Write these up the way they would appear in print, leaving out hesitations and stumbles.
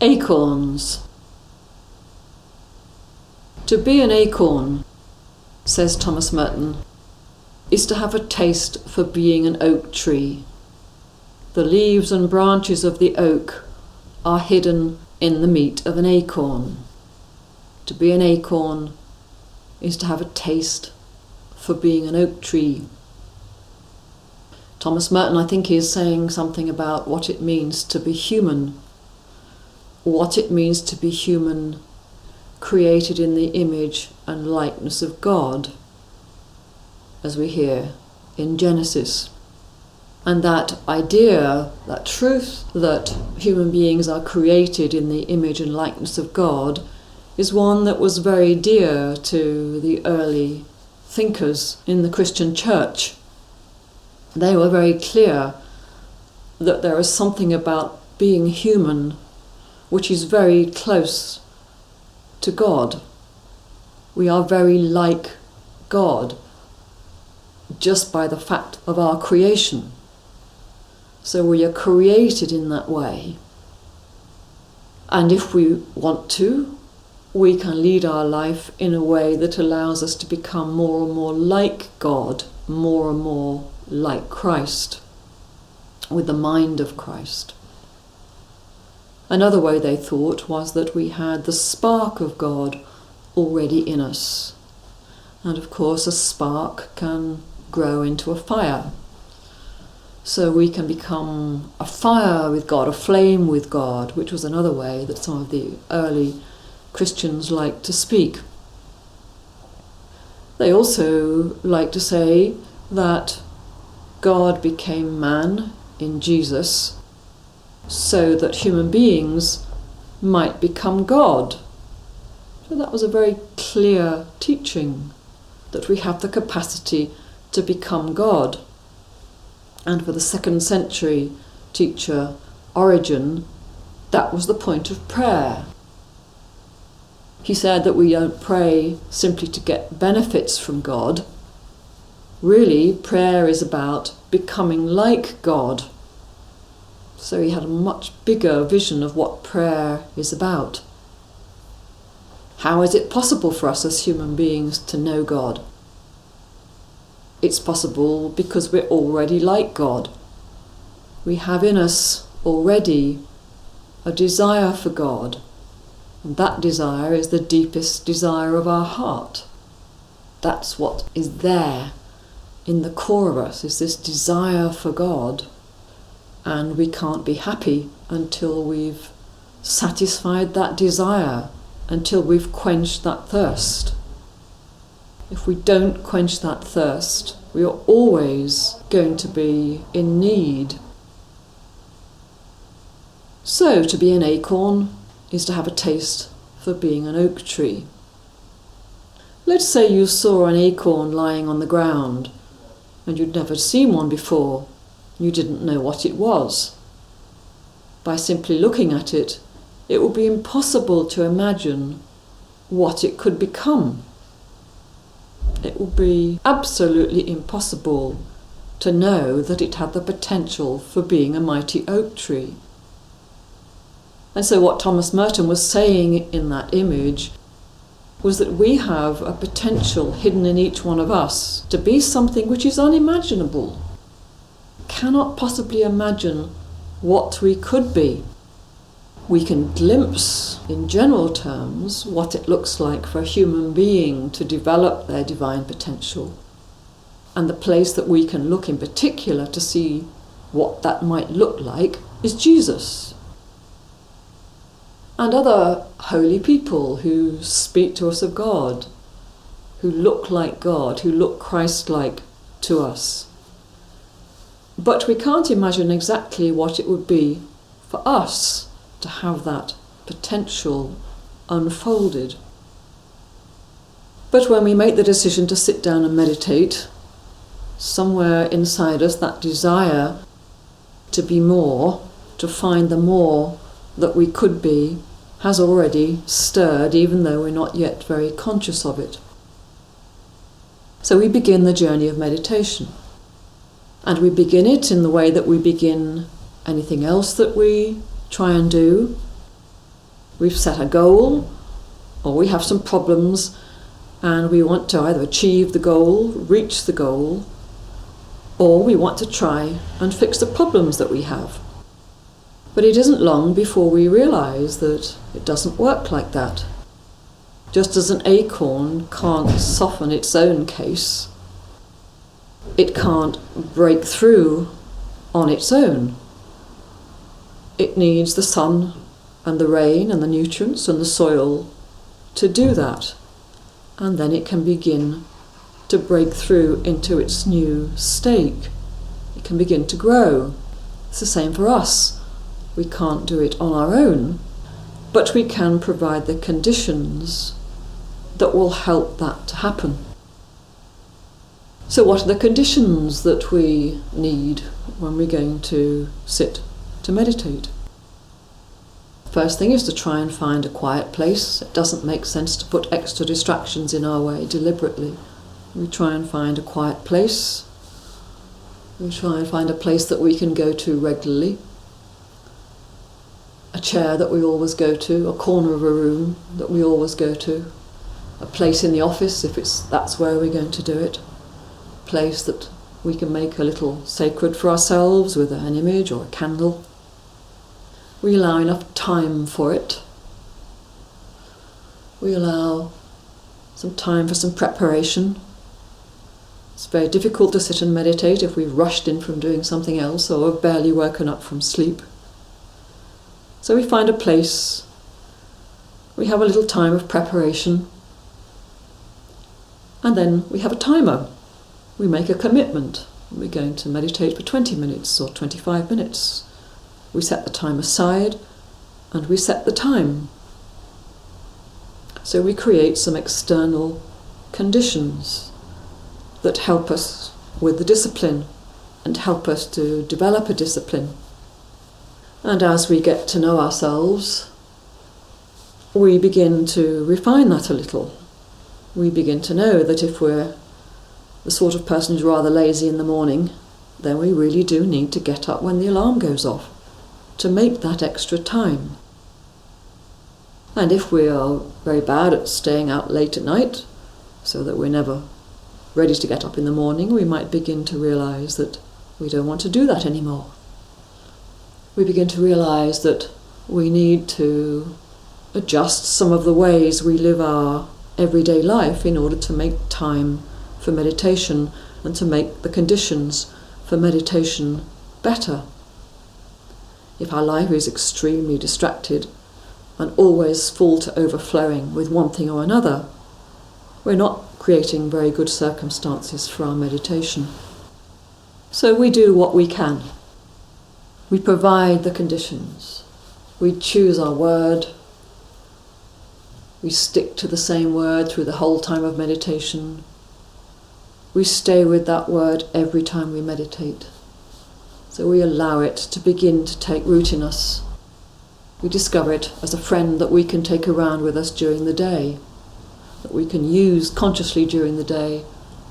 Acorns. To be an acorn, says Thomas Merton, is to have a taste for being an oak tree. The leaves and branches of the oak are hidden in the meat of an acorn. To be an acorn is to have a taste for being an oak tree. Thomas Merton, I think, is saying something about what it means to be human, what it means to be human, created in the image and likeness of God, as we hear in Genesis. And that idea, that truth that human beings are created in the image and likeness of God, is one that was very dear to the early thinkers in the Christian church. They were very clear that there is something about being human which is very close to God. We are very like God just by the fact of our creation. So we are created in that way. And if we want to, we can lead our life in a way that allows us to become more and more like God, more and more like Christ, with the mind of Christ. Another way they thought was that we had the spark of God already in us. And of course a spark can grow into a fire. So we can become a fire with God, a flame with God, which was another way that some of the early Christians liked to speak. They also like to say that God became man in Jesus so that human beings might become God. So that was a very clear teaching, that we have the capacity to become God. And for the 2nd century teacher Origen, that was the point of prayer. He said that we don't pray simply to get benefits from God. Really, prayer is about becoming like God. So he had a much bigger vision of what prayer is about. How is it possible for us as human beings to know God? It's possible because we're already like God. We have in us already a desire for God. And that desire is the deepest desire of our heart. That's what is there in the core of us, is this desire for God. And we can't be happy until we've satisfied that desire, until we've quenched that thirst. If we don't quench that thirst, we are always going to be in need. So, to be an acorn is to have a taste for being an oak tree. Let's say you saw an acorn lying on the ground and you'd never seen one before. You didn't know what it was. By simply looking at it, it would be impossible to imagine what it could become. It would be absolutely impossible to know that it had the potential for being a mighty oak tree. And so what Thomas Merton was saying in that image was that we have a potential hidden in each one of us to be something which is unimaginable. Cannot possibly imagine what we could be. We can glimpse, in general terms, what it looks like for a human being to develop their divine potential. And the place that we can look in particular to see what that might look like is Jesus. And other holy people who speak to us of God, who look like God, who look Christ-like to us. But we can't imagine exactly what it would be for us to have that potential unfolded. But when we make the decision to sit down and meditate, somewhere inside us that desire to be more, to find the more that we could be, has already stirred, even though we're not yet very conscious of it. So we begin the journey of meditation. And we begin it in the way that we begin anything else that we try and do, We've set a goal, or we have some problems, and we want to either achieve the goal, reach the goal, or we want to try and fix the problems that we have. But it isn't long before we realise that it doesn't work like that. Just as an acorn can't soften its own case, it can't break through on its own. It needs the sun and the rain and the nutrients and the soil to do that, and then it can begin to break through into its new stake. It can begin to grow. It's the same for us. We can't do it on our own, but we can provide the conditions that will help that to happen. So what are the conditions that we need when we're going to sit to meditate? First thing is to try and find a quiet place. It doesn't make sense to put extra distractions in our way deliberately. We try and find a quiet place. We try and find a place that we can go to regularly. A chair that we always go to, a corner of a room that we always go to, a place in the office if that's where we're going to do it, a place that we can make a little sacred for ourselves with an image or a candle. We allow enough time for it. We allow some time for some preparation. It's very difficult to sit and meditate if we've rushed in from doing something else or have barely woken up from sleep. So we find a place, we have a little time of preparation, and then we have a timer. We make a commitment. We're going to meditate for 20 minutes or 25 minutes. We set the time aside and we set the time. So we create some external conditions that help us with the discipline and help us to develop a discipline. And as we get to know ourselves, we begin to refine that a little. We begin to know that if we're the sort of person who's rather lazy in the morning, then we really do need to get up when the alarm goes off to make that extra time. And if we are very bad at staying out late at night, so that we're never ready to get up in the morning, we might begin to realise that we don't want to do that anymore. We begin to realise that we need to adjust some of the ways we live our everyday life in order to make time for meditation and to make the conditions for meditation better. If our life is extremely distracted and always full to overflowing with one thing or another, we're not creating very good circumstances for our meditation. So we do what we can. We provide the conditions. We choose our word. We stick to the same word through the whole time of meditation. We stay with that word every time we meditate. So we allow it to begin to take root in us. We discover it as a friend that we can take around with us during the day, that we can use consciously during the day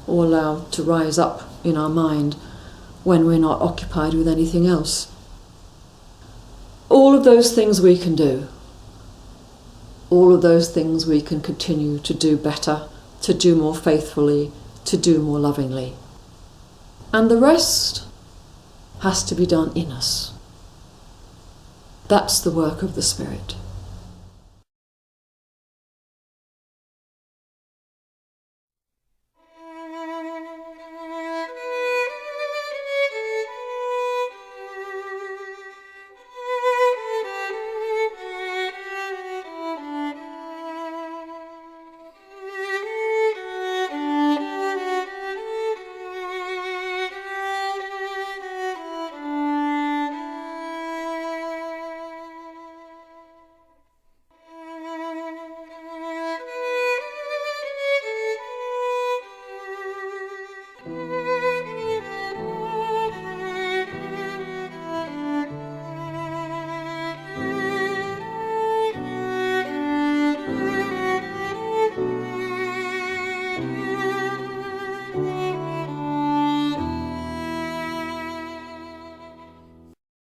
or allow to rise up in our mind when we're not occupied with anything else. All of those things we can do. All of those things we can continue to do better, to do more faithfully, to do more lovingly. And the rest has to be done in us. That's the work of the Spirit.